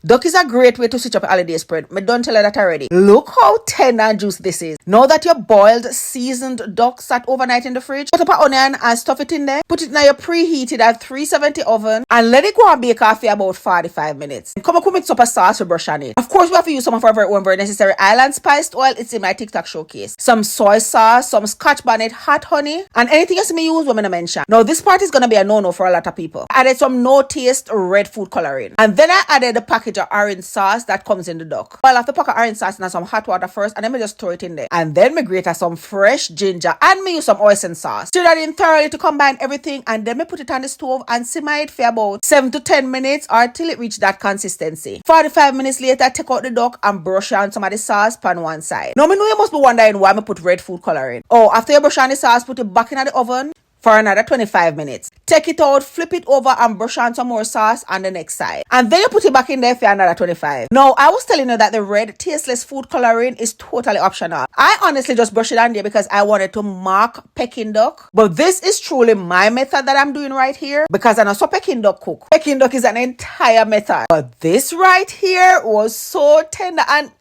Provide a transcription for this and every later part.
Duck is a great way to switch up a holiday spread. Me don't tell you that already. Look how tender and juicy this is. Now that your boiled, seasoned duck sat overnight in the fridge, put up an onion and stuff it in there. Put it in your preheated at 370 oven and let it go and bake off for about 45 minutes. Come on, mix up a sauce to brush on it. Of course, we have to use some of our very own very necessary island spiced oil. It's in my TikTok showcase. Some soy sauce, some scotch bonnet, hot honey, and anything else you may use, women mention. Now, this part is going to be a no-no for a lot of people. I added some no-taste red food coloring. And then I added the package of orange sauce that comes in the duck. Well, after pack of orange sauce and some hot water first, and then me just throw it in there. And then me grate some fresh ginger and me use some oyster sauce. Stir that in thoroughly to combine everything, and then me put it on the stove and simmer it for about 7 to 10 minutes or till it reach that consistency. 45 minutes later, take out the duck and brush on some of the sauce on one side. Now, me know you must be wondering why me put red food coloring. Oh, after you brush on the sauce, put it back in the oven for another 25 minutes. Take it out, flip it over and brush on some more sauce on the next side. And then you put it back in there for another 25. Now, I was telling you that the red tasteless food coloring is totally optional. I honestly just brush it on there because I wanted to mark Peking duck. But this is truly my method that I'm doing right here because I know so Peking duck cook. Peking duck is an entire method. But this right here was so tender and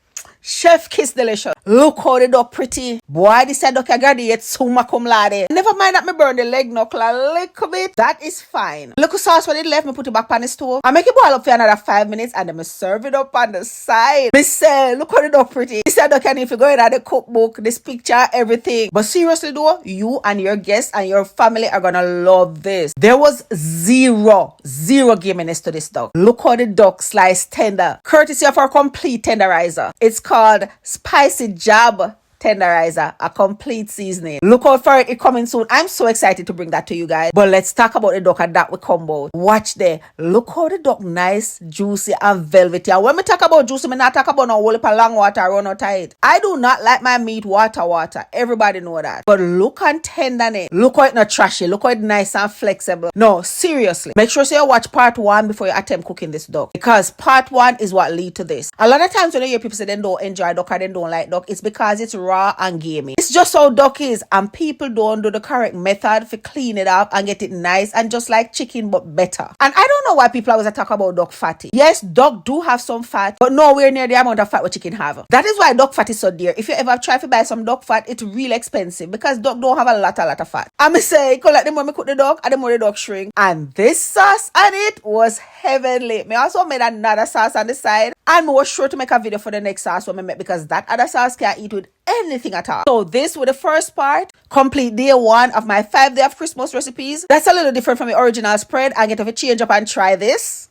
chef kiss delicious. Look how the duck pretty. Boy, this duck I graduate summa cum laude. Never mind that me burn the leg knuckle a little bit. That is fine. Look sauce when it left, me put it back on the stove. I make it boil up for another 5 minutes and then me serve it up on the side. Me say, look how the duck pretty. This duck can if you go in at the cookbook, this picture, everything. But seriously though, you and your guests and your family are gonna love this. There was zero gaminess to this duck. Look how the duck sliced tender. Courtesy of our complete tenderizer. It's called Spicy Jab Tenderizer, a complete seasoning. Look out for it, it's coming soon. I'm so excited to bring that to you guys. But let's talk about the duck and that we combo. Watch there. Look how the duck nice, juicy and velvety. And when we talk about juicy, I not talk about no whole heap of long water run out tight. I do not like my meat water. Everybody know that. But look and tender it. Look how it not trashy. Look how it nice and flexible. No, seriously. Make sure you watch part 1 before you attempt cooking this duck. Because part 1 is what lead to this. A lot of times when you hear people say they don't enjoy duck or they don't like duck, it's because it's raw and gamey. It's just how duck is, and people don't do the correct method for clean it up and get it nice and just like chicken but better. And I don't know why people always talk about duck fatty. Yes, duck do have some fat, but nowhere near the amount of fat what chicken have. That is why duck fat is so dear. If you ever try to buy some duck fat, it's really expensive because duck don't have a lot of fat. I'm say, like the more me cook the duck and the more the duck shrink. And this sauce on it was heavenly. Me also made another sauce on the side, and I was sure to make a video for the next sauce when I make because that other sauce can't eat with anything at all. So this was the first part, complete day 1 of my 5 day of Christmas recipes. That's a little different from the original spread. I get to change up and try this.